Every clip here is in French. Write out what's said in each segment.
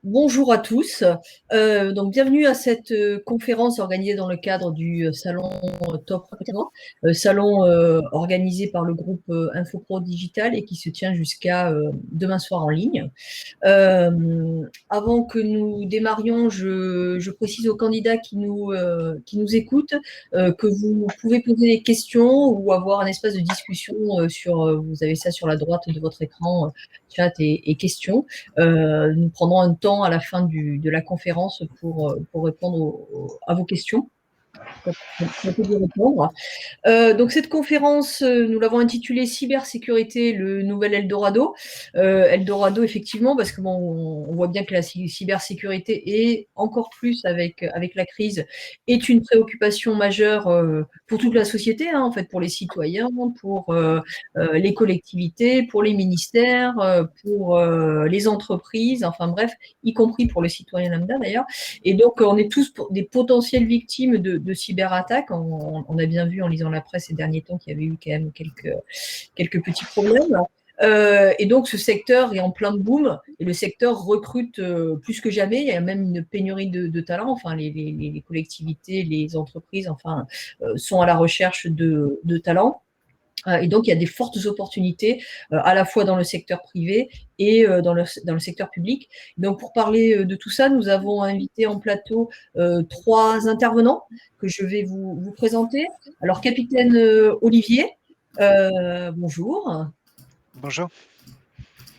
Bonjour à tous. Donc bienvenue à cette conférence organisée dans le cadre du salon Top Recrutement, salon organisé par le groupe Infopro Digital et qui se tient jusqu'à demain soir en ligne. Avant que nous démarrions, je précise aux candidats qui nous écoutent que vous pouvez poser des questions ou avoir un espace de discussion vous avez ça sur la droite de votre écran, chat et questions. Nous prendrons un temps à la fin de la conférence pour répondre à vos questions. On peut y répondre. Donc cette conférence, nous l'avons intitulée Cybersécurité, le nouvel Eldorado. Eldorado, effectivement, parce que on voit bien que la cybersécurité, et encore plus avec la crise, est une préoccupation majeure pour toute la société, en fait, pour les citoyens, pour les collectivités, pour les ministères, pour les entreprises, enfin bref, y compris pour le citoyen lambda d'ailleurs. Et donc, on est tous des potentielles victimes de cyberattaques. On a bien vu en lisant la presse ces derniers temps qu'il y avait eu quand même quelques petits problèmes. Et donc, ce secteur est en plein de boom et le secteur recrute plus que jamais. Il y a même une pénurie de talents. Enfin, les collectivités, les entreprises, enfin, sont à la recherche de talents. Et donc, il y a des fortes opportunités à la fois dans le secteur privé et dans le secteur public. Donc, pour parler de tout ça, nous avons invité en plateau 3 intervenants que je vais vous présenter. Alors, capitaine Olivier, bonjour. Bonjour.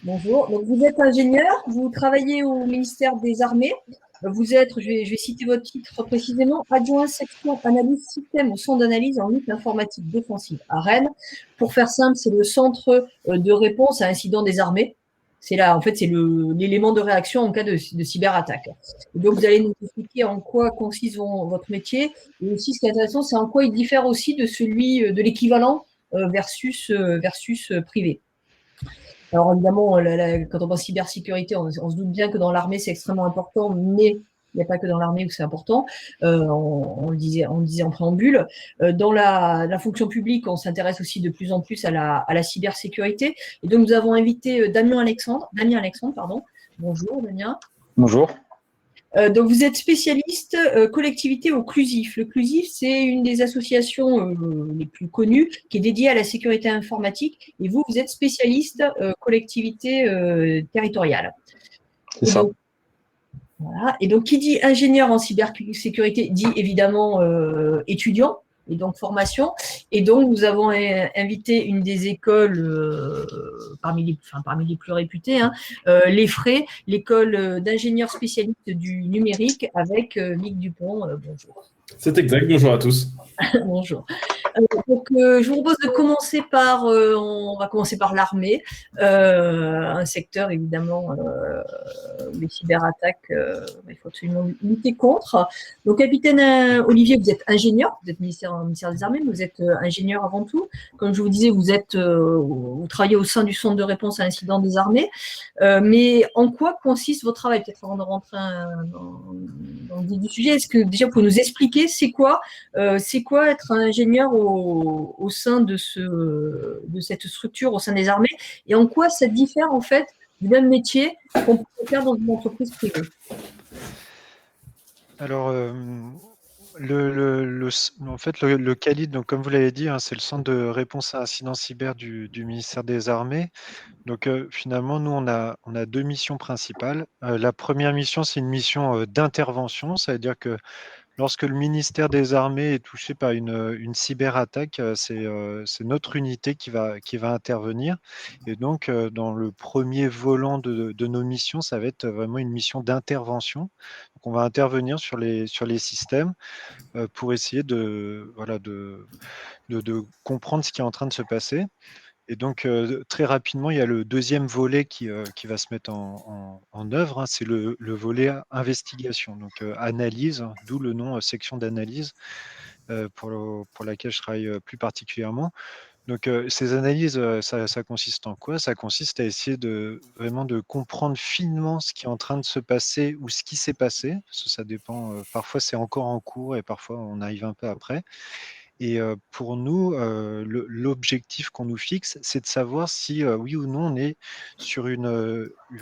Bonjour. Donc, vous êtes ingénieur, vous travaillez au ministère des Armées. Vous êtes, je vais citer votre titre précisément, adjoint section analyse système au centre d'analyse en lutte informatique défensive à Rennes. Pour faire simple, c'est le centre de réponse à incidents des armées. C'est là, en fait, c'est l'élément de réaction en cas de cyberattaque. Et donc, vous allez nous expliquer en quoi consiste votre métier. Et aussi, ce qui est intéressant, c'est en quoi il diffère aussi de celui de l'équivalent versus privé. Alors évidemment, quand on pense cybersécurité, on se doute bien que dans l'armée, c'est extrêmement important, mais il n'y a pas que dans l'armée où c'est important. On le disait en préambule. Dans la fonction publique, on s'intéresse aussi de plus en plus à la cybersécurité. Et donc, nous avons invité Damien Alexandre, pardon. Bonjour, Damien. Bonjour. Donc, vous êtes spécialiste collectivité au CLUSIF. Le CLUSIF, c'est une des associations les plus connues qui est dédiée à la sécurité informatique. Et vous êtes spécialiste collectivité territoriale. C'est ça. Donc, voilà. Et donc, qui dit ingénieur en cybersécurité dit évidemment étudiant et donc formation. Et donc, nous avons invité une des écoles parmi les plus réputées, l'EFRE, l'école d'ingénieurs spécialistes du numérique, avec Mick Dupont. Bonjour. C'est exact, bonjour à tous. Bonjour. Donc, je vous propose de commencer on va commencer par l'armée, un secteur évidemment, les cyberattaques, il faut absolument lutter contre. Donc, capitaine Olivier, vous êtes ingénieur, vous êtes ministère des Armées, mais vous êtes ingénieur avant tout. Comme je vous disais, vous travaillez au sein du centre de réponse à incidents des armées. Mais en quoi consiste votre travail? Peut-être avant de rentrer dans le vif du sujet, est-ce que déjà vous pouvez nous expliquer c'est quoi être un ingénieur au sein de cette structure, au sein des armées, et en quoi ça diffère en fait du même métier qu'on peut faire dans une entreprise privée? Alors, en fait, le CALID, donc comme vous l'avez dit, c'est le centre de réponse à incidents cyber du ministère des Armées. Donc, finalement, nous, on a 2 missions principales. La première mission, c'est une mission d'intervention, ça veut dire que lorsque le ministère des Armées est touché par une cyberattaque, c'est notre unité qui va intervenir. Et donc, dans le premier volant de nos missions, ça va être vraiment une mission d'intervention. Donc, on va intervenir sur les systèmes pour essayer de comprendre ce qui est en train de se passer. Et donc, très rapidement, il y a le deuxième volet qui va se mettre en œuvre, c'est le volet investigation, donc analyse, d'où le nom section d'analyse pour laquelle je travaille plus particulièrement. Donc, ces analyses, ça consiste en quoi? Ça consiste à essayer vraiment de comprendre finement ce qui est en train de se passer ou ce qui s'est passé, parce que ça dépend, parfois c'est encore en cours et parfois on arrive un peu après. Et pour nous, l'objectif qu'on nous fixe, c'est de savoir si, oui ou non, on est sur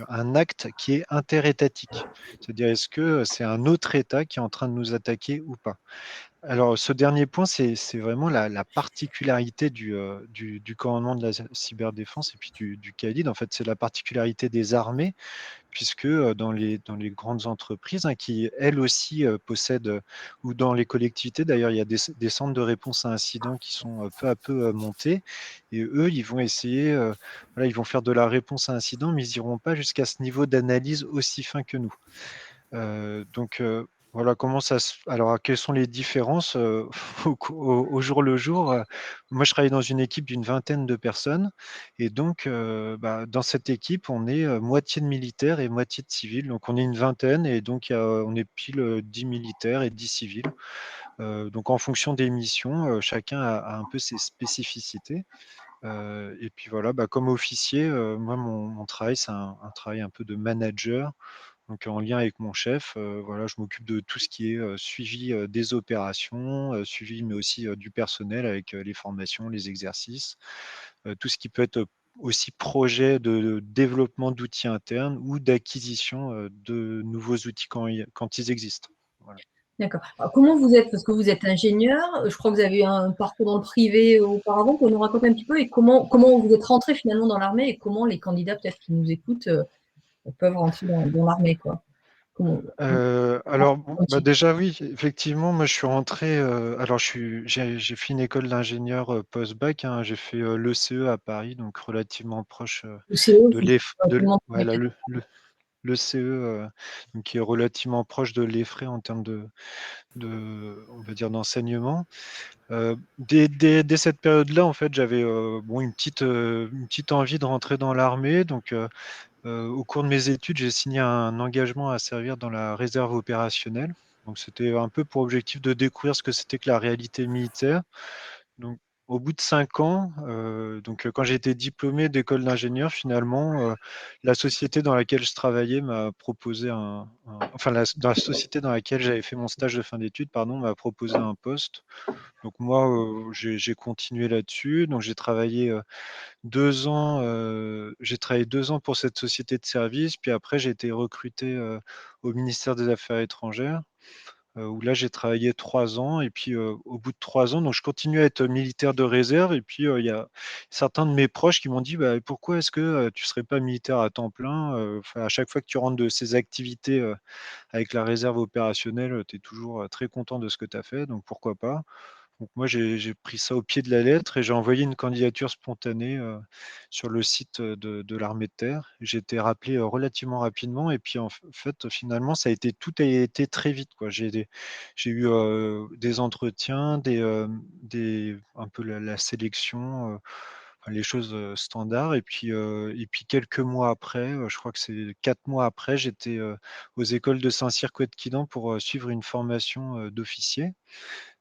un acte qui est interétatique. C'est-à-dire, est-ce que c'est un autre État qui est en train de nous attaquer ou pas? Alors, ce dernier point, c'est vraiment la particularité du commandement de la cyberdéfense et puis du CALID. En fait, c'est la particularité des armées, puisque dans les grandes entreprises, hein, qui elles aussi possèdent, ou dans les collectivités d'ailleurs, il y a des centres de réponse à incidents qui sont peu à peu montés, et eux, ils vont essayer, voilà, ils vont faire de la réponse à incident, mais ils n'iront pas jusqu'à ce niveau d'analyse aussi fin que nous. Donc voilà comment ça se. Alors, quelles sont les différences au jour le jour? Moi, je travaille dans une équipe d'une vingtaine de personnes, et donc dans cette équipe, on est moitié de militaires et moitié de civils. Donc, on est une vingtaine, et donc on est pile 10 militaires et 10 civils. Donc, en fonction des missions, chacun a un peu ses spécificités. Et puis voilà, comme officier, moi, mon travail, c'est un travail un peu de manager. Donc en lien avec mon chef, voilà, je m'occupe de tout ce qui est suivi des opérations, suivi mais aussi du personnel avec les formations, les exercices, tout ce qui peut être aussi projet de développement d'outils internes ou d'acquisition de nouveaux outils quand ils existent. Voilà. D'accord. Alors, comment vous êtes? Parce que vous êtes ingénieur, je crois que vous avez eu un parcours dans le privé auparavant. Vous pouvez nous raconter un petit peu et comment vous êtes rentré finalement dans l'armée et comment les candidats peut-être qui nous écoutent peuvent rentrer dans l'armée, quoi. Comment- Alors, bon, déjà, oui, effectivement, moi, je suis rentré. Alors, j'ai fait une école d'ingénieur post-bac, hein, j'ai fait l'ECE à Paris, donc relativement proche Le CEO, de c'est l'ECE, donc qui est relativement proche de l'EFRE en termes on va dire, d'enseignement. Dès cette période-là, en fait, j'avais une petite envie de rentrer dans l'armée, donc. Au cours de mes études, j'ai signé un engagement à servir dans la réserve opérationnelle. Donc, c'était un peu pour objectif de découvrir ce que c'était que la réalité militaire. Donc, au bout de 5 ans, quand j'ai été diplômé d'école d'ingénieur, finalement, la société dans laquelle je travaillais m'a proposé enfin, dans la société dans laquelle j'avais fait mon stage de fin d'études, pardon, m'a proposé un poste. Donc, moi, j'ai continué là-dessus. Donc, j'ai travaillé 2 ans pour cette société de service, puis après j'ai été recruté au ministère des Affaires étrangères, où là j'ai travaillé 3 ans, et puis au bout de 3 ans, donc je continue à être militaire de réserve, et puis il y a certains de mes proches qui m'ont dit, bah, pourquoi est-ce que tu serais pas militaire à temps plein? Enfin, à chaque fois que tu rentres de ces activités avec la réserve opérationnelle, tu es toujours très content de ce que tu as fait, donc pourquoi pas? Donc moi, j'ai pris ça au pied de la lettre et j'ai envoyé une candidature spontanée sur le site de l'armée de terre. J'ai été rappelé relativement rapidement, et puis en fait, finalement, tout a été très vite, quoi. J'ai eu des entretiens, un peu la sélection, enfin, les choses standards, et puis quelques mois après, je crois que c'est 4 mois après, j'étais aux écoles de Saint-Cyr-Couët-Quidan pour suivre une formation d'officier.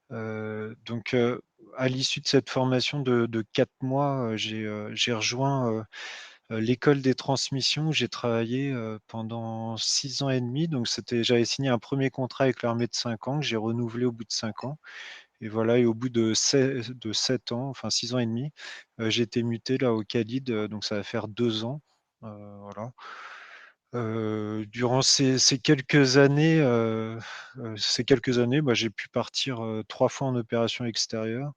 À l'issue de cette formation de 4 mois, j'ai rejoint l'école des transmissions, où j'ai travaillé pendant 6 ans et demi. Donc j'avais signé un premier contrat avec l'armée de 5 ans, que j'ai renouvelé au bout de 5 ans. Et voilà, et au bout de 7 ans, enfin 6 ans et demi, j'ai été muté là au CALID, donc ça va faire 2 ans. Voilà. Durant ces quelques années, j'ai pu partir 3 fois en opération extérieure,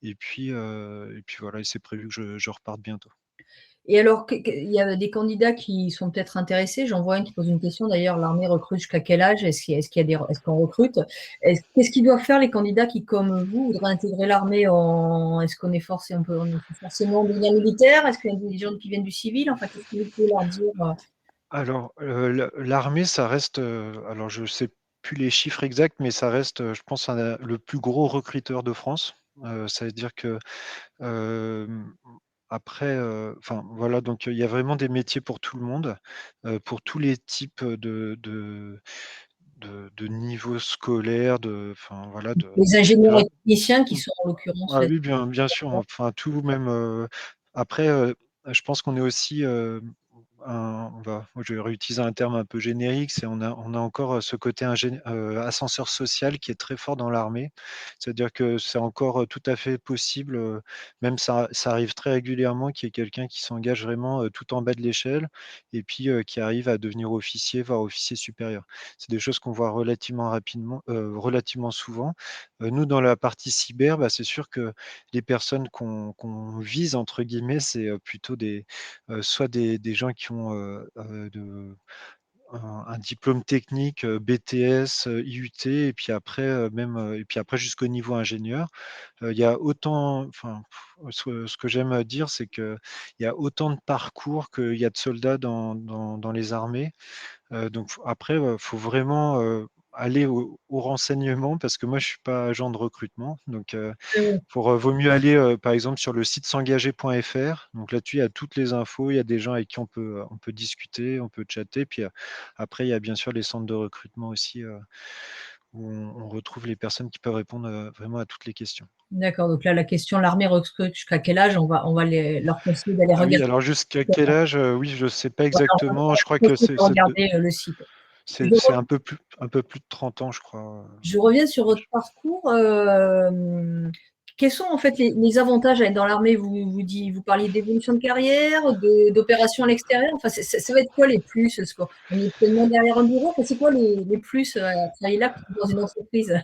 et puis voilà, et c'est prévu que je reparte bientôt. Et alors, il y a des candidats qui sont peut-être intéressés. J'en vois un qui pose une question d'ailleurs, l'armée recrute jusqu'à quel âge? Est-ce qu'on recrute? Qu'est-ce qu'ils doivent faire les candidats qui, comme vous, voudraient intégrer l'armée est-ce qu'on est forcé un peu, on est forcément devenir militaire? Est-ce qu'il y a des gens qui viennent du civil? Enfin, qu'est-ce que vous pouvez leur dire? Alors, l'armée, ça reste, alors je sais plus les chiffres exacts, mais ça reste, je pense, le plus gros recruteur de France. Ça veut dire que, après, enfin voilà, donc il y a vraiment des métiers pour tout le monde, pour tous les types de niveaux scolaires, enfin voilà, Les ingénieurs de. et techniciens qui sont en l'occurrence Ah là. oui, bien sûr, enfin tout même, après, je pense qu'on est aussi, moi je vais réutiliser un terme un peu générique, on a encore ce côté ascenseur social qui est très fort dans l'armée. C'est-à-dire que c'est encore tout à fait possible, même ça arrive très régulièrement qu'il y ait quelqu'un qui s'engage vraiment tout en bas de l'échelle et puis qui arrive à devenir officier, voire officier supérieur. C'est des choses qu'on voit relativement souvent. Nous, dans la partie cyber, c'est sûr que les personnes qu'on vise, entre guillemets, c'est plutôt soit des gens qui ont un diplôme technique, BTS, IUT, et puis après, et puis après jusqu'au niveau ingénieur. Il y a autant, enfin, ce que j'aime dire, c'est qu'il y a autant de parcours qu'il y a de soldats dans les armées. Donc après, faut vraiment aller au renseignement parce que moi, je suis pas agent de recrutement. Donc, vaut mieux aller, par exemple, sur le site s'engager.fr. Donc là-dessus, il y a toutes les infos. Il y a des gens avec qui on peut discuter, on peut chatter. Puis après, il y a bien sûr les centres de recrutement aussi où on retrouve les personnes qui peuvent répondre vraiment à toutes les questions. D'accord, donc là, la question, l'armée recrute jusqu'à quel âge? On va leur conseiller d'aller Ah oui, regarder. alors jusqu'à quel âge? Oui, je ne sais pas On va exactement. Je crois leur que conseiller de regarder le site. c'est un peu plus de 30 ans, je crois. Je reviens sur votre parcours. Quels sont en fait les avantages à être dans l'armée? Vous parliez d'évolution de carrière, d'opérations à l'extérieur. Enfin, ça va être quoi les plus? On est tellement derrière un bureau. Enfin, c'est quoi les plus à travailler là plutôt que dans une entreprise?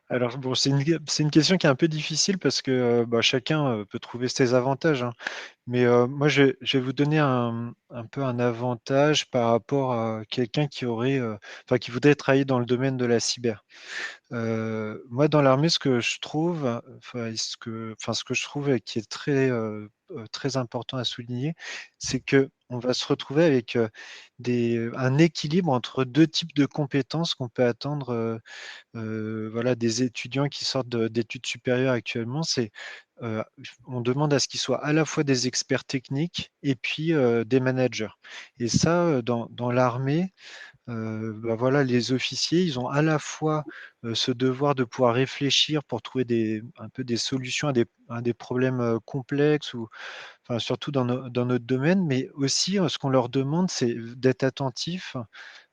Alors bon, c'est une question qui est un peu difficile parce que chacun peut trouver ses avantages, hein. Mais moi, je vais vous donner un peu un avantage par rapport à quelqu'un qui voudrait travailler dans le domaine de la cyber. Moi, dans l'armée, ce que je trouve, ce que je trouve et qui est très important à souligner, c'est que on va se retrouver avec un équilibre entre deux types de compétences qu'on peut attendre. Voilà, des étudiants qui sortent d'études supérieures actuellement, heu, on demande à ce qu'ils soient à la fois des experts techniques et puis des managers. Et ça, dans l'armée, voilà, les officiers, ils ont à la fois ce devoir de pouvoir réfléchir pour trouver un peu des solutions à des problèmes complexes, ou enfin, surtout dans notre domaine, mais aussi ce qu'on leur demande, c'est d'être attentifs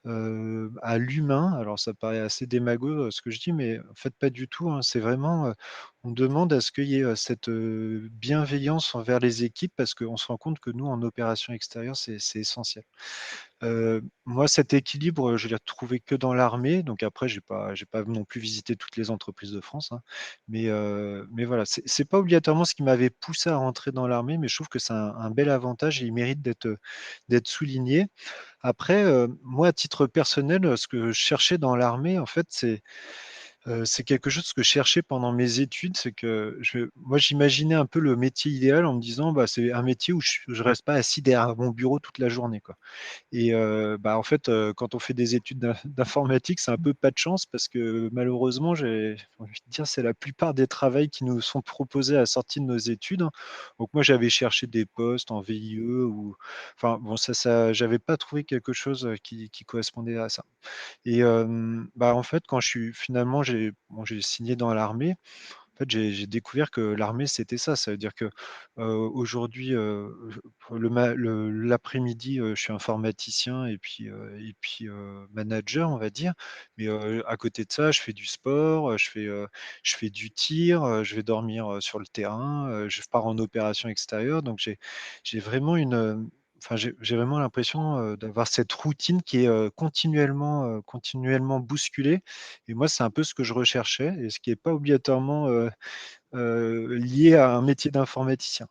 à l'humain. Alors ça paraît assez démago, ce que je dis, mais en fait pas du tout, hein. C'est vraiment, on demande à ce qu'il y ait, cette, bienveillance envers les équipes parce qu'on se rend compte que nous, en opération extérieure, c'est essentiel. Moi, cet équilibre, je l'ai retrouvé que dans l'armée. Donc après, j'ai pas non plus visité toutes les entreprises de France, hein. Mais voilà, c'est pas obligatoirement ce qui m'avait poussé à rentrer dans l'armée, mais je trouve que c'est un bel avantage et il mérite d'être souligné. Après, moi, à titre personnel, ce que je cherchais dans l'armée, en fait, c'est quelque chose que je cherchais pendant mes études. C'est que moi, j'imaginais un peu le métier idéal en me disant: «C'est un métier où je reste pas assis derrière mon bureau toute la journée, quoi». Et en fait, quand on fait des études d'informatique, c'est un peu pas de chance parce que malheureusement, j'ai envie de dire, c'est la plupart des travails qui nous sont proposés à la sortie de nos études, hein. Donc moi, j'avais cherché des postes en VIE ou enfin bon, ça j'avais pas trouvé quelque chose, qui correspondait à ça. Et en fait, quand j'ai signé dans l'armée, en fait, j'ai découvert que l'armée, c'était ça. Ça veut dire que, aujourd'hui, l'après-midi, je suis informaticien et puis manager, on va dire. Mais, à côté de ça, je fais du sport, je fais du tir, je vais dormir, sur le terrain, je pars en opération extérieure. Donc j'ai vraiment j'ai vraiment l'impression, d'avoir cette routine qui est, continuellement bousculée. Et moi, c'est un peu ce que je recherchais et ce qui est pas obligatoirement, lié à un métier d'informaticien.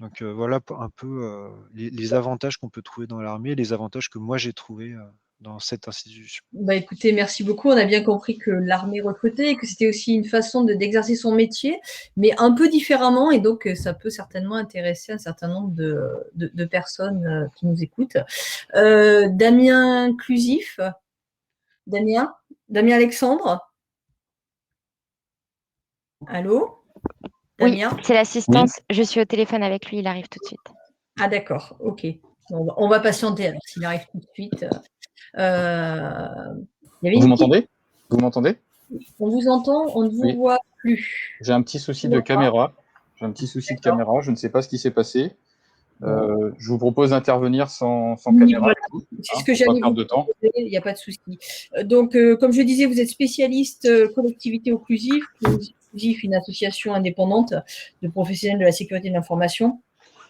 Donc voilà un peu les avantages qu'on peut trouver dans l'armée, les avantages que moi j'ai trouvés dans cette institution. Bah, écoutez, merci beaucoup. On a bien compris que l'armée recrutait et que c'était aussi une façon d'exercer son métier, mais un peu différemment. Et donc, ça peut certainement intéresser un certain nombre de personnes qui nous écoutent. Damien Clusif, Damien Alexandre, allô, Oui, Damien? c'est l'assistance. Je suis au téléphone avec lui, il arrive tout de suite. Ah d'accord, ok. Bon, on va patienter alors s'il arrive tout de suite. Vous m'entendez? Vous m'entendez? On vous entend, on ne vous Oui. voit plus. J'ai un petit souci de caméra. J'ai un petit souci de caméra. Je ne sais pas ce qui s'est passé. Je vous propose d'intervenir sans Oui, caméra, voilà. du coup, C'est ce hein, que pour pas j'allais perdre vous de temps. proposer, il n'y a pas de souci. Donc, comme je disais, vous êtes spécialiste collectivité occlusive. Occlusive, une association indépendante de professionnels de la sécurité de l'information.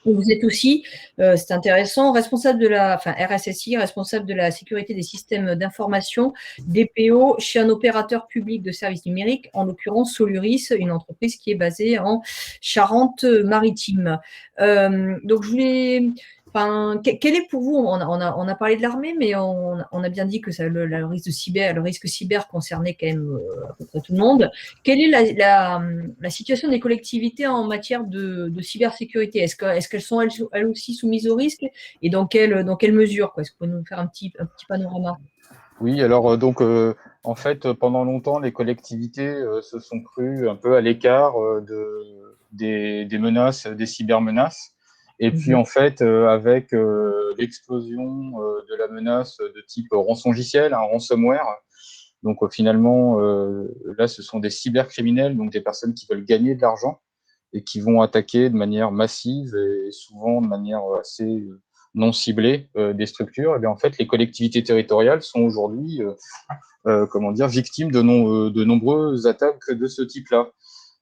Vous êtes aussi, c'est intéressant, responsable de RSSI, responsable de la sécurité des systèmes d'information, DPO, chez un opérateur public de services numériques, en l'occurrence Soluris, une entreprise qui est basée en Charente-Maritime. Donc, je voulais... Enfin, quel est pour vous, on a parlé de l'armée, mais on a bien dit que le risque cyber concernait quand même à peu près tout le monde. Quelle est la situation des collectivités en matière de cybersécurité? Est-ce qu'elles sont elles aussi soumises au risque et dans quelle mesure, quoi? Est-ce que vous pouvez nous faire un petit panorama? Oui, alors en fait, pendant longtemps, les collectivités se sont crues un peu à l'écart des menaces, des cybermenaces. Et puis en fait, avec l'explosion de la menace de type rançongiciel, un ransomware, donc finalement, là, ce sont des cybercriminels, donc des personnes qui veulent gagner de l'argent et qui vont attaquer de manière massive et souvent de manière assez non ciblée des structures. Et bien en fait, les collectivités territoriales sont aujourd'hui, comment dire, victimes de nombreuses attaques de ce type-là.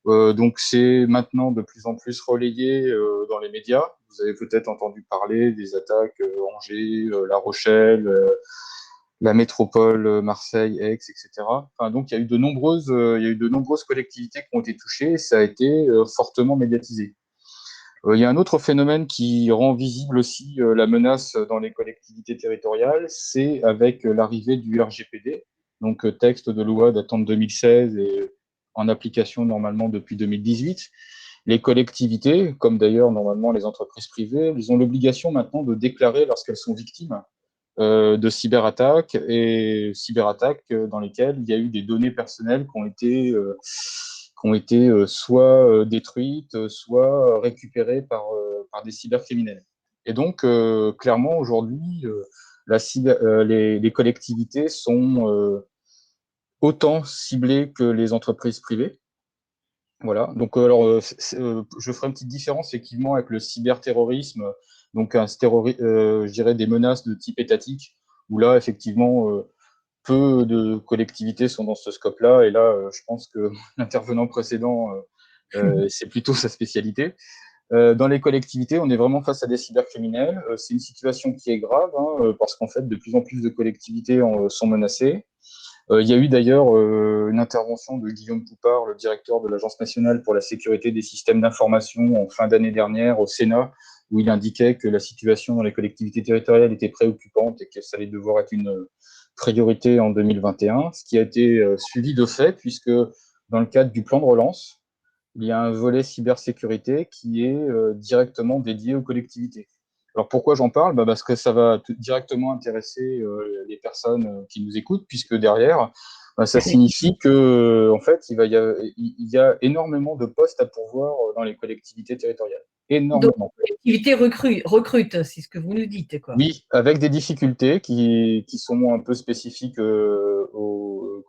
Donc c'est maintenant de plus en plus relayé dans les médias. Vous avez peut-être entendu parler des attaques Angers, La Rochelle, la métropole, Marseille, Aix, etc. Enfin, donc il y a eu de nombreuses collectivités qui ont été touchées et ça a été fortement médiatisé. Il y a un autre phénomène qui rend visible aussi la menace dans les collectivités territoriales, c'est avec l'arrivée du RGPD, donc texte de loi datant de 2016 et en application normalement depuis 2018. Les collectivités, comme d'ailleurs normalement les entreprises privées, ils ont l'obligation maintenant de déclarer lorsqu'elles sont victimes de cyberattaques dans lesquelles il y a eu des données personnelles qui ont été soit détruites, soit récupérées par des cybercriminels. Et donc, clairement, aujourd'hui, les collectivités sont autant ciblées que les entreprises privées. Voilà. Donc, alors, je ferai une petite différence effectivement avec le cyberterrorisme, donc je dirais des menaces de type étatique, où là, effectivement, peu de collectivités sont dans ce scope-là. Et là, je pense que l'intervenant précédent, c'est plutôt sa spécialité. Dans les collectivités, on est vraiment face à des cybercriminels. C'est une situation qui est grave, hein, parce qu'en fait, de plus en plus de collectivités sont menacées. Il y a eu d'ailleurs une intervention de Guillaume Poupard, le directeur de l'Agence nationale pour la sécurité des systèmes d'information, en fin d'année dernière au Sénat, où il indiquait que la situation dans les collectivités territoriales était préoccupante et que ça allait devoir être une priorité en 2021, ce qui a été suivi de fait, puisque dans le cadre du plan de relance, il y a un volet cybersécurité qui est directement dédié aux collectivités. Alors pourquoi j'en parle? Parce que ça va directement intéresser les personnes qui nous écoutent, puisque derrière, ça signifie que en fait, il y a énormément de postes à pourvoir dans les collectivités territoriales. Donc, Énormément. les collectivités recrutent, c'est ce que vous nous dites, quoi. Oui, avec des difficultés qui sont un peu spécifiques au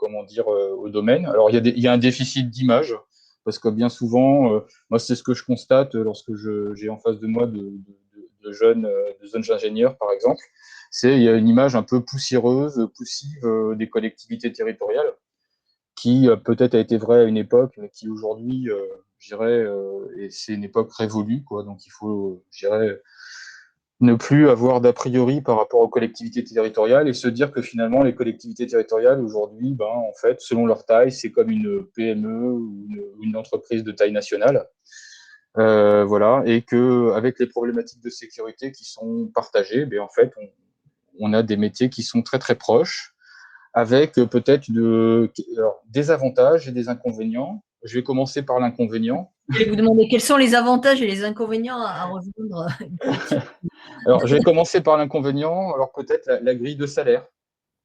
domaine. Alors, il y a un déficit d'image, parce que bien souvent, moi, c'est ce que je constate lorsque j'ai en face de moi de jeunes ingénieurs, par exemple, il y a une image un peu poussiéreuse, poussive des collectivités territoriales, qui peut-être a été vraie à une époque, mais qui aujourd'hui, je dirais, et c'est une époque révolue, quoi. Donc, il faut, je dirais, ne plus avoir d'a priori par rapport aux collectivités territoriales et se dire que finalement les collectivités territoriales aujourd'hui, en fait, selon leur taille, c'est comme une PME ou une entreprise de taille nationale. Voilà, et que avec les problématiques de sécurité qui sont partagées, en fait, on a des métiers qui sont très très proches, avec peut-être des avantages et des inconvénients. Je vais commencer par l'inconvénient. Je vais vous demander quels sont les avantages et les inconvénients à rejoindre une collectivité. Alors, je vais commencer par l'inconvénient. Alors, peut-être la grille de salaire.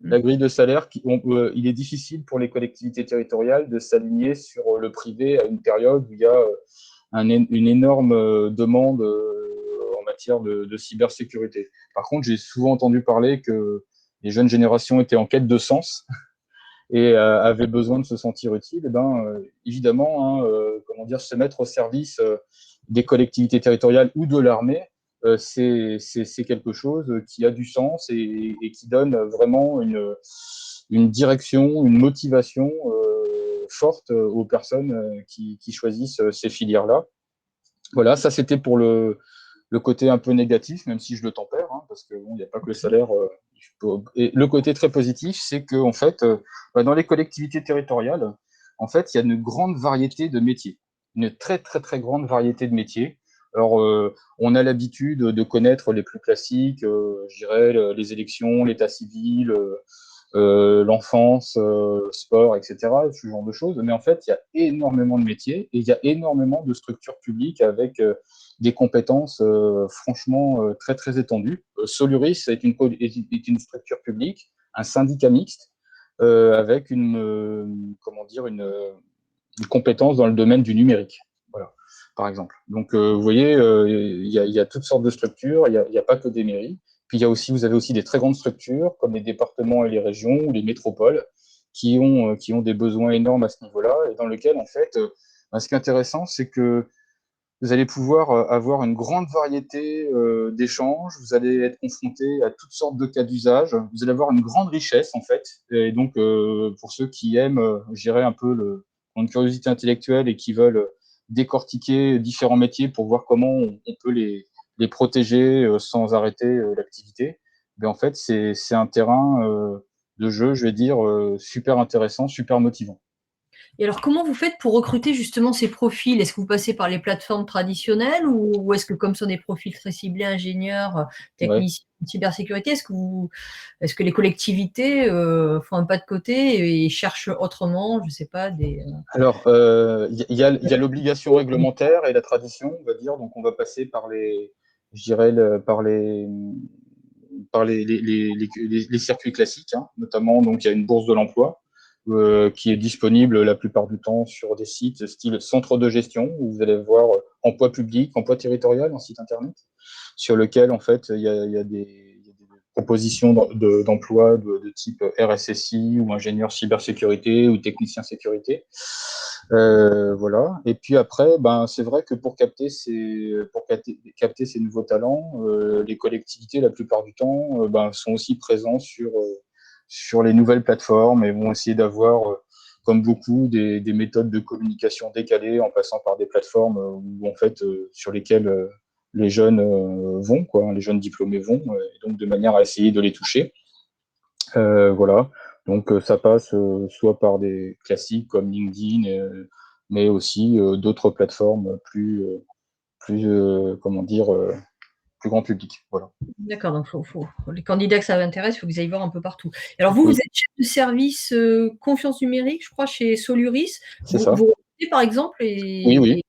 La grille de salaire, il est difficile pour les collectivités territoriales de s'aligner sur le privé à une période où il y a une énorme demande en matière de cybersécurité. Par contre, j'ai souvent entendu parler que les jeunes générations étaient en quête de sens et avaient besoin de se sentir utiles. Évidemment, comment dire, se mettre au service des collectivités territoriales ou de l'armée c'est quelque chose qui a du sens et qui donne vraiment une direction, une motivation forte aux personnes qui choisissent ces filières-là. Voilà, ça c'était pour le côté un peu négatif, même si je le tempère, hein, parce que bon, il n'y a pas que le salaire. Et le côté très positif, c'est que en fait, dans les collectivités territoriales, en fait, il y a une grande variété de métiers, une très très très grande variété de métiers. Alors, on a l'habitude de connaître les plus classiques, je dirais les élections, l'état civil, l'enfance, sport, etc., ce genre de choses. Mais en fait, il y a énormément de métiers et il y a énormément de structures publiques avec des compétences franchement très, très étendues. Soluris est une structure publique, un syndicat mixte avec comment dire, une compétence dans le domaine du numérique. Voilà, par exemple. Donc, vous voyez, il y a toutes sortes de structures, il n'y a pas que des mairies. Puis vous avez aussi des très grandes structures, comme les départements et les régions ou les métropoles, qui ont des besoins énormes à ce niveau-là, et dans lesquels, en fait, ce qui est intéressant, c'est que vous allez pouvoir avoir une grande variété d'échanges, vous allez être confronté à toutes sortes de cas d'usage, vous allez avoir une grande richesse, en fait. Et donc, pour ceux qui aiment, je dirais, un peu une curiosité intellectuelle et qui veulent décortiquer différents métiers pour voir comment on peut les protéger sans arrêter l'activité, ben en fait, c'est un terrain de jeu, je vais dire, super intéressant, super motivant. Et alors, comment vous faites pour recruter justement ces profils? Est-ce que vous passez par les plateformes traditionnelles ou est-ce que comme ce sont des profils très ciblés, ingénieurs, Ouais. techniciens, cybersécurité, est-ce que les collectivités font un pas de côté et cherchent autrement, je ne sais pas, Alors, il y a l'obligation réglementaire et la tradition, on va dire. Donc, on va passer par je dirais, par les circuits classiques, hein, notamment. Donc, il y a une bourse de l'emploi qui est disponible la plupart du temps sur des sites style centre de gestion, où vous allez voir emploi public, emploi territorial, un site internet, sur lequel, en fait, il y a des propositions d'emploi de type RSSI ou ingénieur cybersécurité ou technicien sécurité. Voilà. Et puis après, c'est vrai que pour capter ces nouveaux talents, les collectivités, la plupart du temps, sont aussi présents sur les nouvelles plateformes et vont essayer d'avoir, comme beaucoup, des méthodes de communication décalées en passant par des plateformes où, en fait, sur lesquelles les jeunes vont, quoi, les jeunes diplômés vont, et donc de manière à essayer de les toucher. Voilà. Donc, ça passe soit par des classiques comme LinkedIn, mais aussi d'autres plateformes comment dire, plus grand public. Voilà. D'accord, donc les candidats que ça intéresse, il faut qu'ils aillent voir un peu partout. Alors vous Oui. êtes chef de service confiance numérique, je crois, chez Soluris. C'est ça. Vous recrutez par exemple Oui.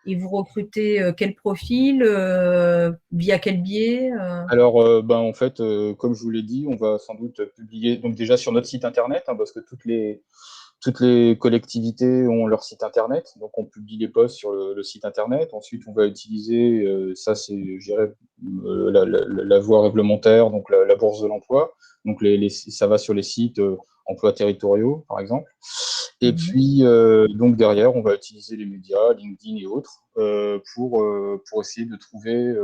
et vous recrutez quel profil, via quel biais Alors, en fait, comme je vous l'ai dit, on va sans doute publier donc déjà sur notre site internet, hein, parce que toutes les collectivités ont leur site internet, donc on publie les posts sur le site internet. Ensuite, on va utiliser, ça c'est, je dirais, la voie réglementaire, donc la bourse de l'emploi. Donc ça va sur les sites emplois territoriaux, par exemple. Et puis, donc derrière, on va utiliser les médias, LinkedIn et autres, pour essayer de trouver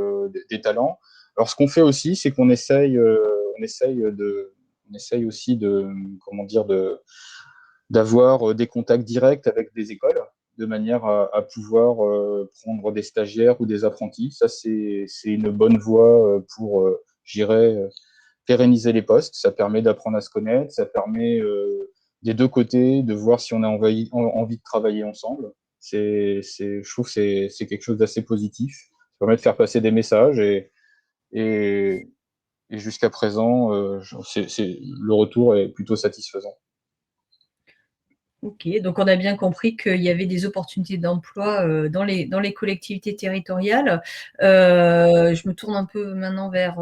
des talents. Alors, ce qu'on fait aussi, c'est qu'on essaye aussi comment dire, d'avoir des contacts directs avec des écoles, de manière à pouvoir prendre des stagiaires ou des apprentis. Ça, c'est une bonne voie pour, j'irais, pérenniser les postes. Ça permet d'apprendre à se connaître, ça permet des deux côtés de voir si on a envie de travailler ensemble. Je trouve que c'est quelque chose d'assez positif. Ça permet de faire passer des messages et jusqu'à présent, le retour est plutôt satisfaisant. Ok, donc on a bien compris qu'il y avait des opportunités d'emploi dans les collectivités territoriales. Je me tourne un peu maintenant vers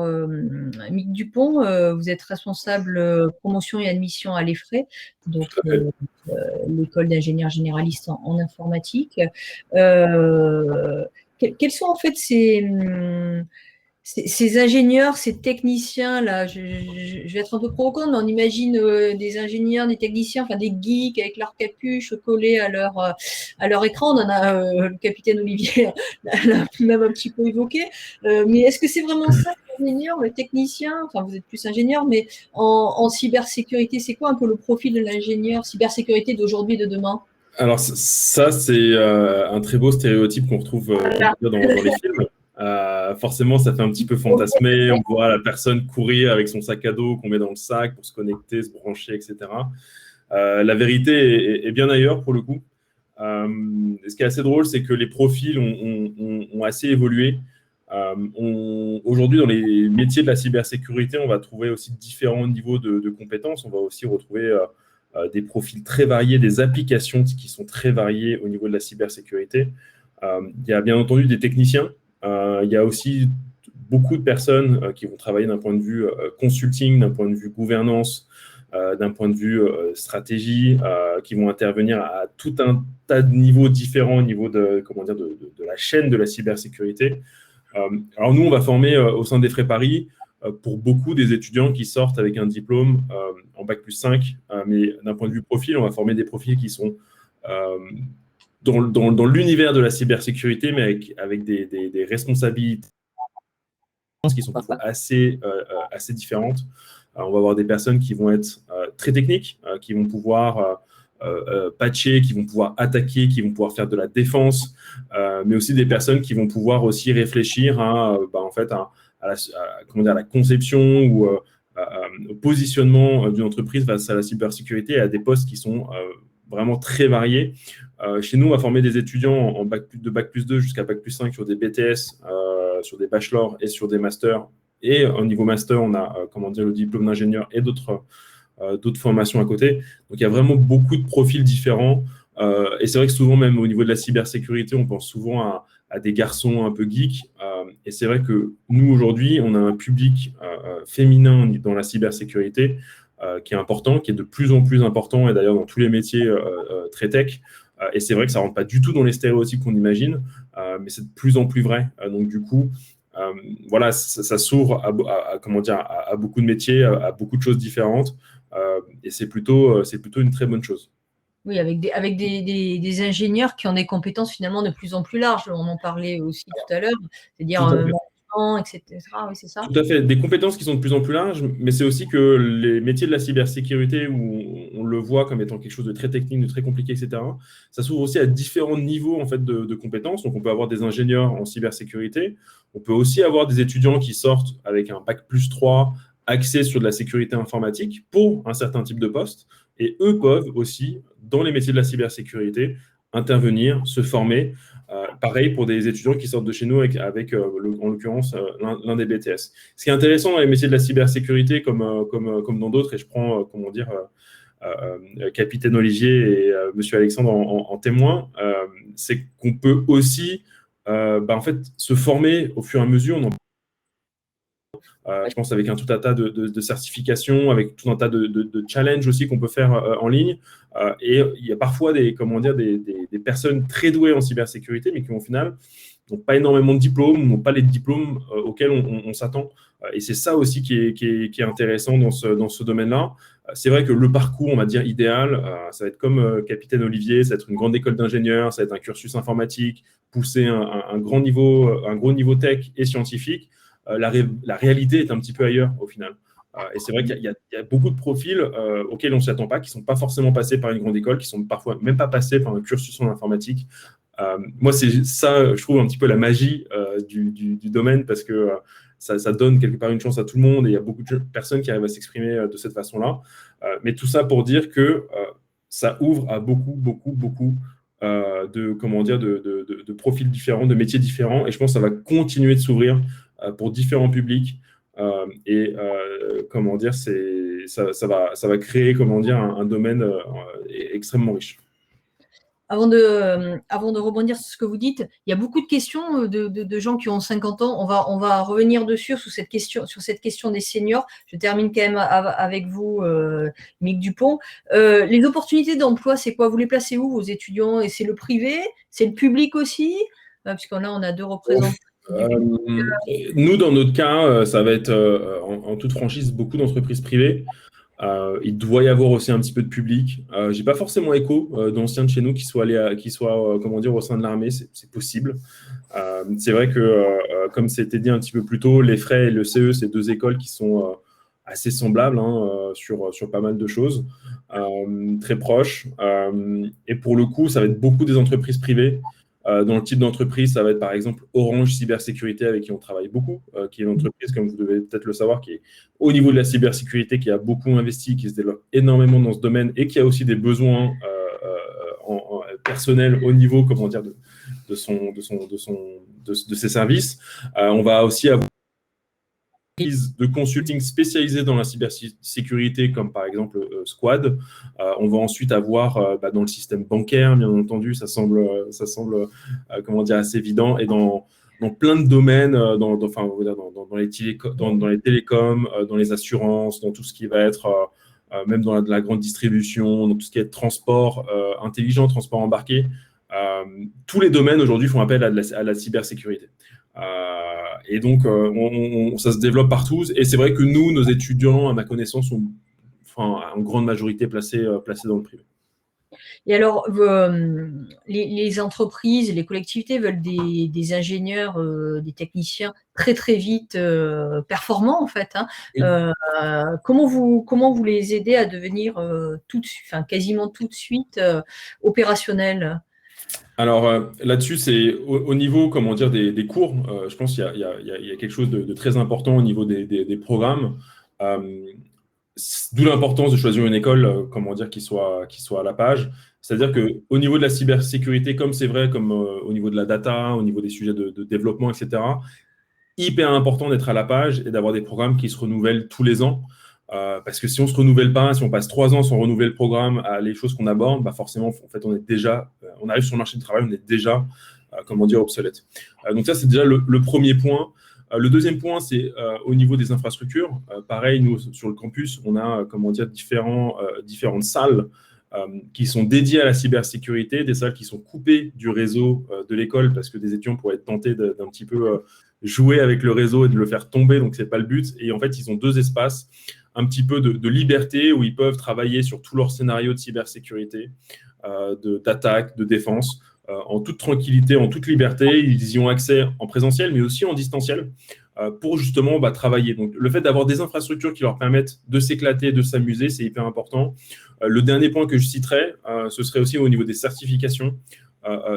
Mick Dupont. Vous êtes responsable promotion et admission à l'EFRE, donc l'école d'ingénieurs généralistes en informatique. Quels sont en fait ces ingénieurs, ces techniciens-là, je vais être un peu provocante, mais on imagine des ingénieurs, des techniciens, enfin des geeks avec leur capuche collée à leur écran. On en a le capitaine Olivier l'a même un petit peu évoqué. Mais est-ce que c'est vraiment ça, l'ingénieur, le technicien? Enfin, vous êtes plus ingénieur, mais en cybersécurité, c'est quoi un peu le profil de l'ingénieur cybersécurité d'aujourd'hui et de demain? Alors ça, c'est un très beau stéréotype qu'on retrouve dans les films. Forcément, ça fait un petit peu fantasmer. On voit la personne courir avec son sac à dos qu'on met dans le sac pour se connecter, se brancher, etc. La vérité est bien ailleurs pour le coup. Ce qui est assez drôle, c'est que les profils ont assez évolué. Aujourd'hui, dans les métiers de la cybersécurité, on va trouver aussi différents niveaux de compétences. On va aussi retrouver des profils très variés, des applications qui sont très variées au niveau de la cybersécurité. Il y a bien entendu des techniciens. Il y a aussi beaucoup de personnes qui vont travailler d'un point de vue consulting, d'un point de vue gouvernance, d'un point de vue stratégie, qui vont intervenir à tout un tas de niveaux différents au niveau de la chaîne de la cybersécurité. Alors nous, on va former au sein des Frais Paris pour beaucoup des étudiants qui sortent avec un diplôme en Bac+5, mais d'un point de vue profil, on va former des profils qui sont dans l'univers de la cybersécurité, mais avec des responsabilités qui sont parfois assez différentes. On va avoir des personnes qui vont être très techniques, qui vont pouvoir patcher, qui vont pouvoir attaquer, qui vont pouvoir faire de la défense, mais aussi des personnes qui vont pouvoir aussi réfléchir à la conception ou au positionnement d'une entreprise face à la cybersécurité, et à des postes qui sont vraiment très variés. Chez nous, on va former des étudiants de Bac+2 jusqu'à Bac+5 sur des BTS, sur des bachelors et sur des masters. Et au niveau master, on a le diplôme d'ingénieur et d'autres formations à côté. Donc, il y a vraiment beaucoup de profils différents. Et c'est vrai que souvent, même au niveau de la cybersécurité, on pense souvent à des garçons un peu geeks. Et c'est vrai que nous, aujourd'hui, on a un public féminin dans la cybersécurité qui est important, qui est de plus en plus important, et d'ailleurs dans tous les métiers très tech. Et c'est vrai que ça ne rentre pas du tout dans les stéréotypes qu'on imagine, mais c'est de plus en plus vrai. Donc, du coup, voilà, ça s'ouvre à beaucoup de métiers, à beaucoup de choses différentes. Et c'est plutôt une très bonne chose. Oui, avec des ingénieurs qui ont des compétences finalement de plus en plus larges. On en parlait aussi tout à l'heure, c'est-à-dire management, etc. Oui, c'est ça. Tout à fait. Des compétences qui sont de plus en plus larges, mais c'est aussi que les métiers de la cybersécurité, où on le voit comme étant quelque chose de très technique, de très compliqué, etc., ça s'ouvre aussi à différents niveaux en fait, de compétences. Donc, on peut avoir des ingénieurs en cybersécurité. On peut aussi avoir des étudiants qui sortent avec un Bac+3 axé sur de la sécurité informatique pour un certain type de poste. Et eux peuvent aussi, dans les métiers de la cybersécurité, intervenir, se former. Pareil pour des étudiants qui sortent de chez nous avec en l'occurrence, l'un des BTS. Ce qui est intéressant dans les métiers de la cybersécurité, comme dans d'autres, et je prends, Capitaine Olivier et Monsieur Alexandre en témoin, c'est qu'on peut aussi en fait, se former au fur et à mesure. Je pense avec tout un tas de certifications, avec tout un tas de challenges aussi qu'on peut faire en ligne. Et il y a parfois des personnes très douées en cybersécurité, mais qui au final n'ont pas énormément de diplômes, n'ont pas les diplômes auxquels on s'attend. Et c'est ça aussi qui est intéressant dans ce domaine-là. C'est vrai que le parcours, on va dire, idéal, ça va être comme Capitaine Olivier, ça va être une grande école d'ingénieur, ça va être un cursus informatique, pousser un gros niveau tech et scientifique. La réalité est un petit peu ailleurs au final. Et c'est vrai qu'il y a beaucoup de profils auxquels on ne s'attend pas, qui ne sont pas forcément passés par une grande école, qui ne sont parfois même pas passés par un cursus en informatique. Moi, c'est ça, je trouve, un petit peu la magie du domaine, parce que ça donne quelque part une chance à tout le monde, et il y a beaucoup de personnes qui arrivent à s'exprimer de cette façon-là. Mais tout ça pour dire que ça ouvre à beaucoup de profils différents, de métiers différents, et je pense que ça va continuer de s'ouvrir pour différents publics, ça va créer un domaine extrêmement riche. Avant de rebondir sur ce que vous dites, il y a beaucoup de questions de gens qui ont 50 ans. On va revenir dessus sur cette question des seniors. Je termine quand même avec vous, Mick Dupont. Les opportunités d'emploi, c'est quoi? Vous les placez où, vos étudiants? Et c'est le privé? C'est le public aussi? Puisqu'on a deux représentants Nous, dans notre cas, ça va être en toute franchise beaucoup d'entreprises privées. Il doit y avoir aussi un petit peu de public. J'ai pas forcément écho d'anciens de chez nous qui soient comment dire, au sein de l'armée, c'est possible. C'est vrai que, comme c'était dit un petit peu plus tôt, les frais et le CE, c'est deux écoles qui sont assez semblables sur pas mal de choses, très proches. Et pour le coup, ça va être beaucoup des entreprises privées. Dans le type d'entreprise, ça va être par exemple Orange Cybersécurité, avec qui on travaille beaucoup, qui est une entreprise, comme vous devez peut-être le savoir, qui est au niveau de la cybersécurité, qui a beaucoup investi, qui se développe énormément dans ce domaine et qui a aussi des besoins personnels au niveau, comment dire, de ses services. On va aussi avoir de consulting spécialisés dans la cybersécurité, comme par exemple Squad. On va ensuite avoir dans le système bancaire, bien entendu, ça semble comment dire, assez évident, et dans plein de domaines, dans les télécoms, dans les assurances, dans tout ce qui va être même dans la grande distribution, dans tout ce qui est transport intelligent, transport embarqué. Tous les domaines aujourd'hui font appel à la cybersécurité. Et donc, ça se développe partout. Et c'est vrai que nous, nos étudiants, à ma connaissance, sont en grande majorité placés dans le privé. Et alors, les entreprises, les collectivités veulent des ingénieurs, des techniciens très très vite performants en fait. Oui. Comment vous les aidez à devenir quasiment tout de suite opérationnels? Alors là-dessus, c'est au niveau, comment dire, des cours. Je pense qu'il y a quelque chose de très important au niveau des programmes. D'où l'importance de choisir une école, comment dire, qui soit à la page. C'est-à-dire qu'au niveau de la cybersécurité, comme c'est vrai, comme au niveau de la data, au niveau des sujets de développement, etc., hyper important d'être à la page et d'avoir des programmes qui se renouvellent tous les ans. Parce que si on ne se renouvelle pas, si on passe 3 ans sans renouveler le programme à les choses qu'on aborde, forcément, en fait, on arrive sur le marché du travail, on est déjà, comment dire, obsolète. Donc ça, c'est déjà le premier point. Le deuxième point, c'est au niveau des infrastructures. Pareil, nous, sur le campus, on a, comment dire, différentes salles qui sont dédiées à la cybersécurité, des salles qui sont coupées du réseau de l'école, parce que des étudiants pourraient être tentés d'un petit peu jouer avec le réseau et de le faire tomber, donc ce n'est pas le but. Et en fait, ils ont 2 espaces, un petit peu de liberté, où ils peuvent travailler sur tous leurs scénarios de cybersécurité, d'attaque, de défense, en toute tranquillité, en toute liberté. Ils y ont accès en présentiel, mais aussi en distanciel, pour justement travailler. Donc, le fait d'avoir des infrastructures qui leur permettent de s'éclater, de s'amuser, c'est hyper important. Le dernier point que je citerai, ce serait aussi au niveau des certifications.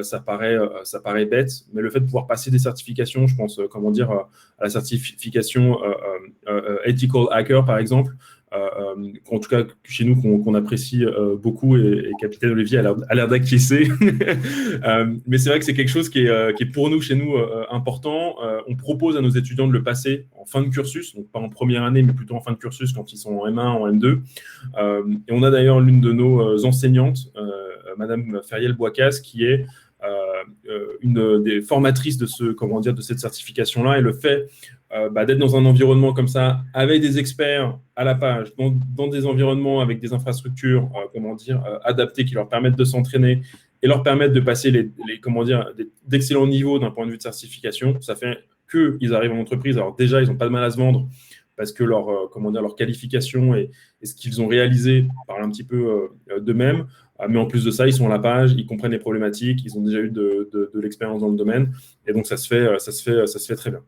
Ça paraît bête, mais le fait de pouvoir passer des certifications, je pense, comment dire, à la certification Ethical Hacker, par exemple, en tout cas chez nous, qu'on apprécie beaucoup, et Capitaine Olivier a l'air d'acquiescer. Mais c'est vrai que c'est quelque chose qui est pour nous, chez nous, important. On propose à nos étudiants de le passer en fin de cursus, donc pas en première année, mais plutôt en fin de cursus, quand ils sont en M1, en M2. Et on a d'ailleurs l'une de nos enseignantes, Madame Ferriel-Boicaz, qui est une des formatrices de cette certification-là, et le fait d'être dans un environnement comme ça, avec des experts à la page, dans des environnements avec des infrastructures adaptées, qui leur permettent de s'entraîner et leur permettent de passer d'excellents niveaux d'un point de vue de certification, ça fait qu'ils arrivent en entreprise. Alors déjà, ils n'ont pas de mal à se vendre, parce que leur qualification et ce qu'ils ont réalisé parlent un petit peu d'eux-mêmes. Mais en plus de ça, ils sont à la page, ils comprennent les problématiques, ils ont déjà eu de l'expérience dans le domaine, et donc ça se fait très bien.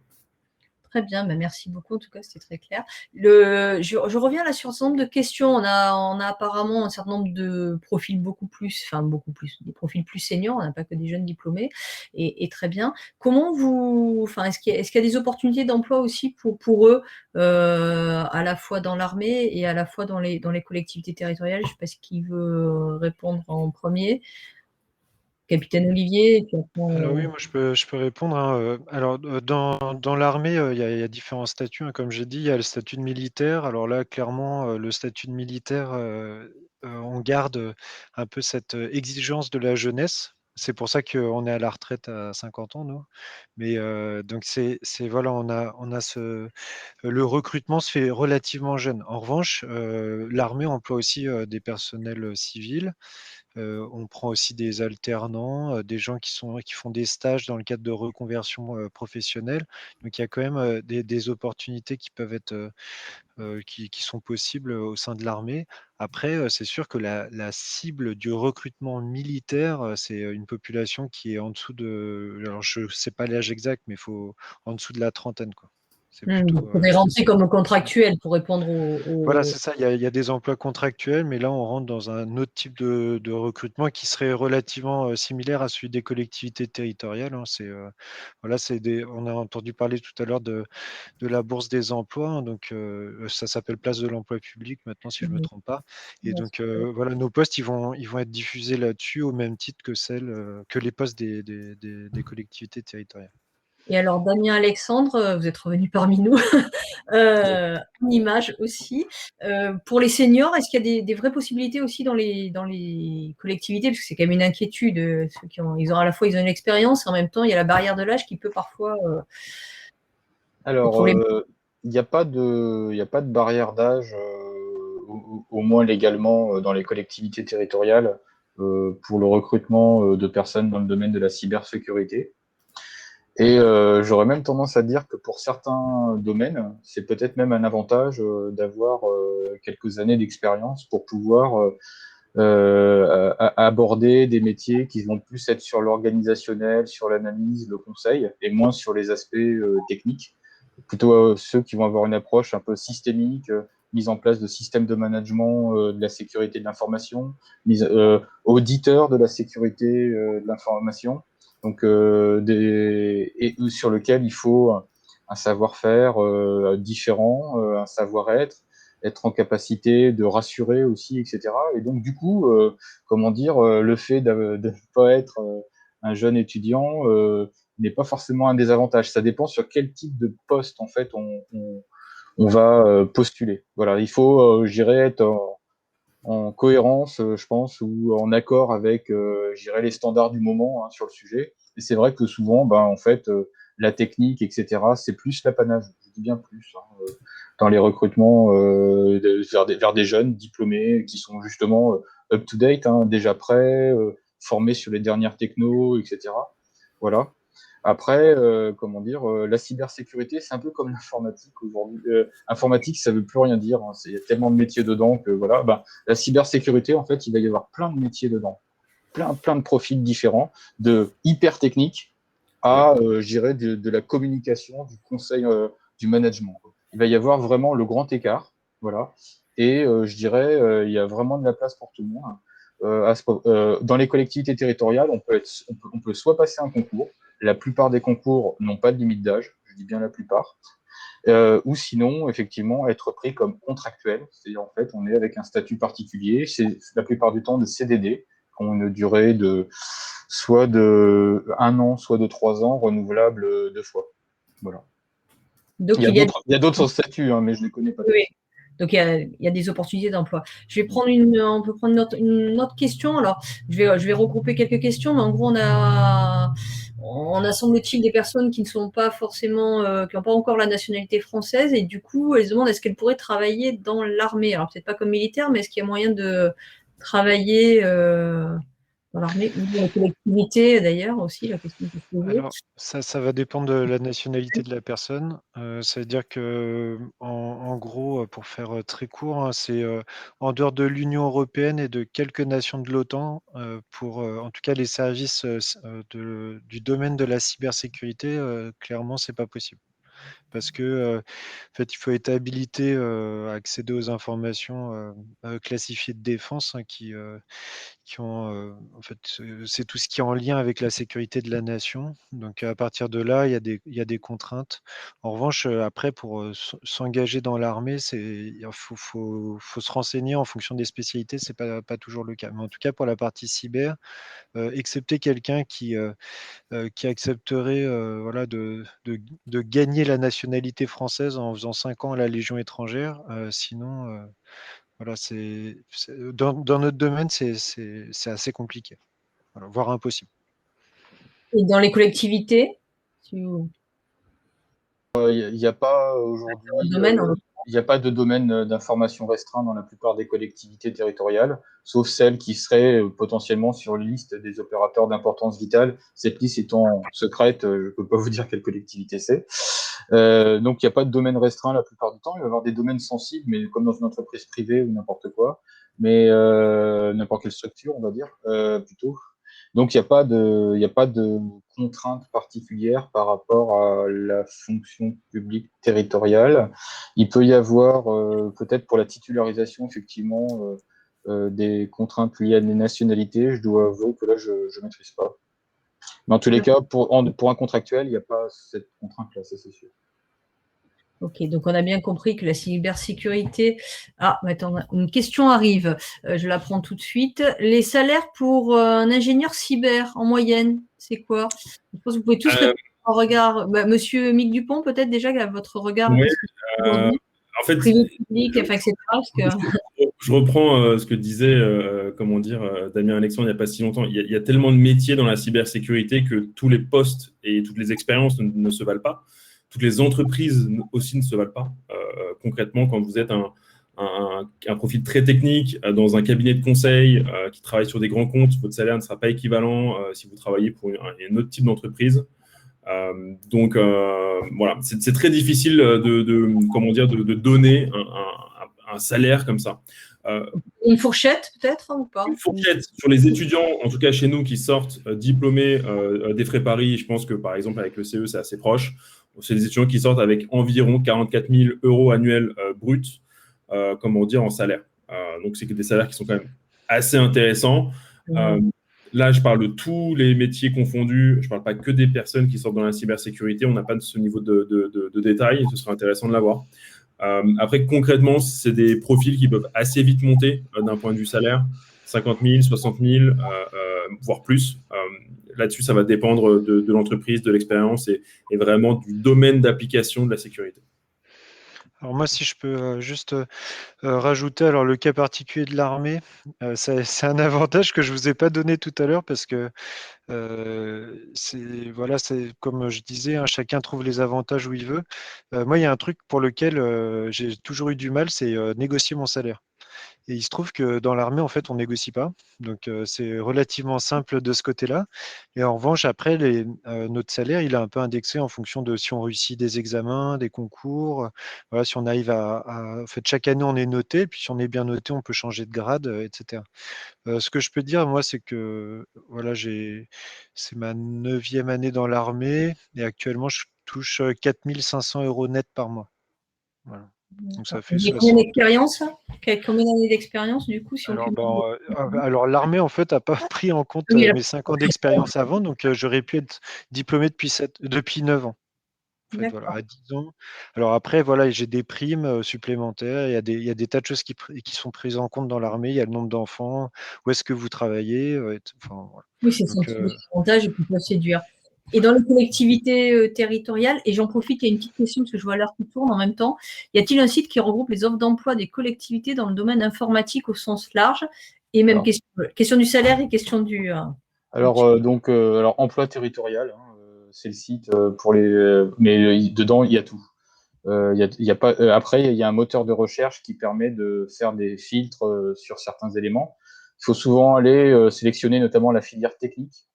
Très bien, merci beaucoup. En tout cas, c'était très clair. Je reviens là sur un certain nombre de questions. On a apparemment un certain nombre de profils des profils plus seniors. On n'a pas que des jeunes diplômés, et très bien. Est-ce qu'il y a des opportunités d'emploi aussi pour eux, à la fois dans l'armée et à la fois dans les collectivités territoriales? Je ne sais pas qui veut répondre en premier. Capitaine Olivier. Alors oui, moi je peux répondre. Alors dans l'armée, il y a différents statuts, comme j'ai dit. Il y a le statut de militaire. Alors là, clairement, le statut de militaire, on garde un peu cette exigence de la jeunesse. C'est pour ça qu'on est à la retraite à 50 ans, nous. Mais donc voilà, on a le recrutement se fait relativement jeune. En revanche, l'armée emploie aussi des personnels civils. On prend aussi des alternants, des gens qui font des stages dans le cadre de reconversion professionnelle. Donc il y a quand même des opportunités qui peuvent être qui sont possibles au sein de l'armée. Après, c'est sûr que la cible du recrutement militaire, c'est une population qui est en dessous de, alors je ne sais pas l'âge exact, mais en dessous de la trentaine, quoi. C'est plutôt. Vous pouvez rentrer comme contractuel pour répondre Voilà, c'est ça. Il y a des emplois contractuels, mais là, on rentre dans un autre type de recrutement qui serait relativement similaire à celui des collectivités territoriales, hein. Voilà, on a entendu parler tout à l'heure de la bourse des emplois, hein. Donc, ça s'appelle place de l'emploi public maintenant, si je ne me trompe pas. Et donc, voilà, nos postes, ils vont être diffusés là-dessus au même titre que les postes des collectivités territoriales. Et alors, Damien Alexandre, vous êtes revenu parmi nous, en image aussi. Pour les seniors, est-ce qu'il y a des vraies possibilités aussi dans les collectivités? Parce que c'est quand même une inquiétude. Ceux ils ont à la fois une expérience et en même temps, il y a la barrière de l'âge qui peut parfois. Alors, il n'y a pas de barrière d'âge, au moins légalement, dans les collectivités territoriales, pour le recrutement de personnes dans le domaine de la cybersécurité. Et j'aurais même tendance à dire que pour certains domaines, c'est peut-être même un avantage d'avoir quelques années d'expérience pour pouvoir aborder des métiers qui vont plus être sur l'organisationnel, sur l'analyse, le conseil, et moins sur les aspects techniques. Plutôt ceux qui vont avoir une approche un peu systémique, mise en place de systèmes de management de la sécurité de l'information, auditeur de la sécurité de l'information. Donc, et sur lequel il faut un savoir-faire différent, un savoir-être, être en capacité de rassurer aussi, etc. Et donc, du coup, comment dire, le fait de ne pas être un jeune étudiant n'est pas forcément un désavantage. Ça dépend sur quel type de poste, en fait, on va postuler. Voilà, il faut, je dirais, être en cohérence, je pense, ou en accord avec, je dirais, les standards du moment sur le sujet. Et c'est vrai que souvent, en fait, la technique, etc., c'est plus l'apanage. Je dis bien plus dans les recrutements vers des jeunes diplômés qui sont justement up-to-date, déjà prêts, formés sur les dernières technos, etc. Voilà. Après, comment dire, la cybersécurité, c'est un peu comme l'informatique aujourd'hui. Informatique, ça veut plus rien dire, hein. Il y a tellement de métiers dedans que voilà. La cybersécurité, en fait, il va y avoir plein de métiers dedans, plein de profils différents, de hyper technique à, je dirais, de la communication, du conseil, du management. Il va y avoir vraiment le grand écart, voilà. Et je dirais, il y a vraiment de la place pour tout le monde. Dans les collectivités territoriales, on peut soit passer un concours. La plupart des concours n'ont pas de limite d'âge, je dis bien la plupart. Ou sinon, effectivement, être pris comme contractuel. C'est-à-dire, en fait, on est avec un statut particulier. C'est la plupart du temps de CDD, qui ont une durée de soit de 1 an, soit de 3 ans, renouvelable 2 fois. Voilà. Donc, il y a d'autres statuts, mais je ne les connais pas. Oui. Donc, il y a des opportunités d'emploi. On peut prendre une autre question. Alors, je vais regrouper quelques questions, mais en gros, on a semble-t-il des personnes qui ne sont pas forcément, qui n'ont pas encore la nationalité française, et du coup, elles se demandent est-ce qu'elles pourraient travailler dans l'armée. Alors, peut-être pas comme militaire, mais est-ce qu'il y a moyen de travailler dans l'armée ou dans la collectivité, d'ailleurs, aussi, la question que je posais. Alors, ça va dépendre de la nationalité de la personne. C'est-à-dire que, en gros, pour faire très court, hein, c'est en dehors de l'Union européenne et de quelques nations de l'OTAN, pour en tout cas les services du domaine de la cybersécurité, clairement, c'est pas possible. Parce que, en fait, il faut être habilité à accéder aux informations classifiées de défense, hein, qui ont, en fait, c'est tout ce qui est en lien avec la sécurité de la nation. Donc à partir de là, il y a des contraintes. En revanche, après, pour s'engager dans l'armée, il faut se renseigner en fonction des spécialités. C'est pas toujours le cas. Mais en tout cas, pour la partie cyber, excepté quelqu'un qui accepterait voilà, de gagner la nationalité française en faisant 5 ans à la Légion étrangère. Sinon, voilà, dans notre domaine, c'est assez compliqué, voilà, voire impossible. Et dans les collectivités, Il n'y a pas aujourd'hui. domaine, Il n'y a pas de domaine d'information restreint dans la plupart des collectivités territoriales, sauf celles qui seraient potentiellement sur la liste des opérateurs d'importance vitale. Cette liste étant secrète, je ne peux pas vous dire quelle collectivité c'est. Donc, il n'y a pas de domaine restreint la plupart du temps. Il va y avoir des domaines sensibles, mais comme dans une entreprise privée ou n'importe quoi, mais n'importe quelle structure, on va dire, plutôt. Donc, il n'y a pas de contrainte particulière par rapport à la fonction publique territoriale. Il peut y avoir, peut-être pour la titularisation, effectivement, des contraintes liées à des nationalités. Je dois avouer que là, je ne maîtrise pas. Mais en tous les cas, pour un contractuel, il n'y a pas cette contrainte-là, ça c'est sûr. Ok, donc on a bien compris que la cybersécurité… Ah, attends, une question arrive, je la prends tout de suite. Les salaires pour un ingénieur cyber en moyenne, c'est quoi? Je pense que vous pouvez tous répondre en regard. Monsieur Mick Dupont, peut-être déjà, votre regard Oui, aujourd'hui, en fait, privé, public, enfin, etc. je reprends ce que disait Damien Alexandre il n'y a pas si longtemps. Il y a tellement de métiers dans la cybersécurité que tous les postes et toutes les expériences ne se valent pas. Toutes les entreprises aussi ne se valent pas. Concrètement, quand vous êtes un profil très technique dans un cabinet de conseil qui travaille sur des grands comptes, votre salaire ne sera pas équivalent si vous travaillez pour un autre type d'entreprise. Donc voilà, c'est très difficile de donner un salaire comme ça. Une fourchette peut-être ou pas? Une fourchette sur les étudiants, en tout cas chez nous, qui sortent diplômés des Frais Paris. Je pense que par exemple avec le CE, c'est assez proche. C'est des étudiants qui sortent avec environ 44 000 € annuels bruts, en salaire. Donc c'est des salaires qui sont quand même assez intéressants. Là, je parle de tous les métiers confondus. Je ne parle pas que des personnes qui sortent dans la cybersécurité. On n'a pas de ce niveau de détail. Ce serait intéressant de l'avoir. Après, concrètement, c'est des profils qui peuvent assez vite monter d'un point de vue salaire. 50 000, 60 000, voire plus. Là-dessus, ça va dépendre de l'entreprise, de l'expérience et vraiment du domaine d'application de la sécurité. Alors moi, si je peux juste rajouter, alors le cas particulier de l'armée, c'est un avantage que je ne vous ai pas donné tout à l'heure parce que c'est comme je disais, hein, chacun trouve les avantages où il veut. Moi, il y a un truc pour lequel j'ai toujours eu du mal, c'est négocier mon salaire. Et il se trouve que dans l'armée, en fait, on négocie pas. Donc, c'est relativement simple de ce côté-là. Et en revanche, après, notre salaire, il est un peu indexé en fonction de si on réussit des examens, des concours. Voilà, si on arrive en fait, chaque année, on est noté. Puis, si on est bien noté, on peut changer de grade, etc. Ce que je peux dire, moi, c'est que voilà, c'est ma 9e année dans l'armée. Et actuellement, je touche 4 500 € net par mois. Voilà. Donc ça fait Combien d'expérience? Combien d'années d'expérience du coup si alors l'armée en fait n'a pas pris en compte mes 5 ans d'expérience avant, donc j'aurais pu être diplômé depuis 9 ans. En fait, voilà, à 10 ans. Alors après, voilà, j'ai des primes supplémentaires, il y a des tas de choses qui sont prises en compte dans l'armée, il y a le nombre d'enfants, où est-ce que vous travaillez, enfin, voilà. Oui, c'est son avantage et puis peuvent séduire. Et dans les collectivités territoriales, et j'en profite, il y a une petite question parce que je vois l'heure qui tourne en même temps, y a-t-il un site qui regroupe les offres d'emploi des collectivités dans le domaine informatique au sens large? Et même question du salaire et question du… Alors, emploi territorial, hein, c'est le site pour les… mais dedans, il y a tout. Y a pas, après, il y a un moteur de recherche qui permet de faire des filtres sur certains éléments. Il faut souvent aller sélectionner notamment la filière technique,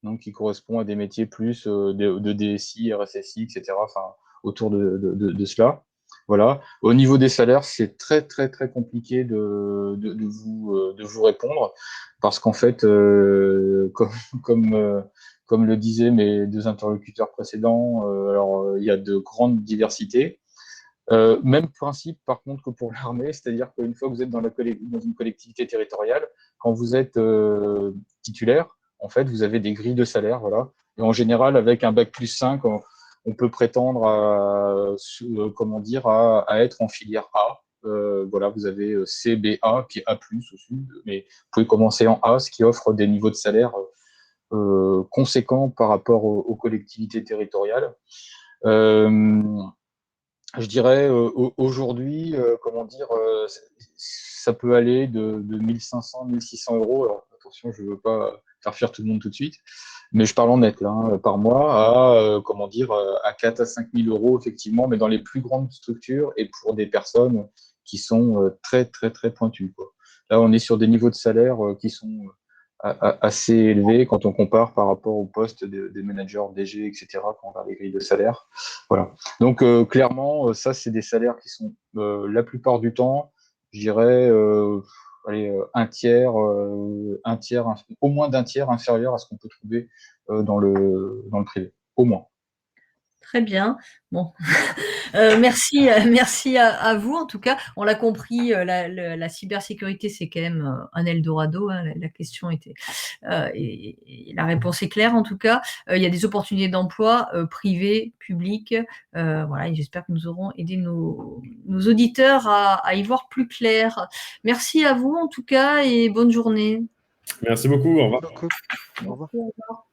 donc qui correspond à des métiers plus de DSI, RSSI, etc. Enfin, autour de cela. Voilà. Au niveau des salaires, c'est très très très compliqué de vous répondre parce qu'en fait, comme le disaient mes deux interlocuteurs précédents, il y a de grandes diversités. Même principe, par contre, que pour l'armée, c'est-à-dire qu'une fois que vous êtes dans une collectivité territoriale, quand vous êtes titulaire, en fait, vous avez des grilles de salaire, voilà. Et en général, avec un bac plus 5, on peut prétendre à être en filière A. Voilà, vous avez C, B, A, puis A+, aussi, mais vous pouvez commencer en A, ce qui offre des niveaux de salaire conséquents par rapport aux collectivités territoriales. Je dirais aujourd'hui, ça peut aller de 1500, 1600 €. Alors attention, je ne veux pas faire fuir tout le monde tout de suite. Mais je parle en net, là, hein, par mois, à 4 à 5 000 euros, effectivement, mais dans les plus grandes structures et pour des personnes qui sont très, très, très pointues, quoi. Là, on est sur des niveaux de salaire qui sont assez élevés quand on compare par rapport au poste des managers, DG, etc., quand on regarde les grilles de salaire. Voilà. Donc, clairement, ça, c'est des salaires qui sont, la plupart du temps, je dirais, un tiers, au moins d'un tiers inférieur à ce qu'on peut trouver dans le privé. Au moins. Très bien. Bon, merci, merci à vous. En tout cas, on l'a compris, la cybersécurité, c'est quand même un Eldorado, hein. La question était, et la réponse est claire. En tout cas, il y a des opportunités d'emploi privées, publiques. Voilà, et j'espère que nous aurons aidé nos auditeurs à y voir plus clair. Merci à vous, en tout cas, et bonne journée. Merci beaucoup. Au revoir. Au revoir. Merci, au revoir.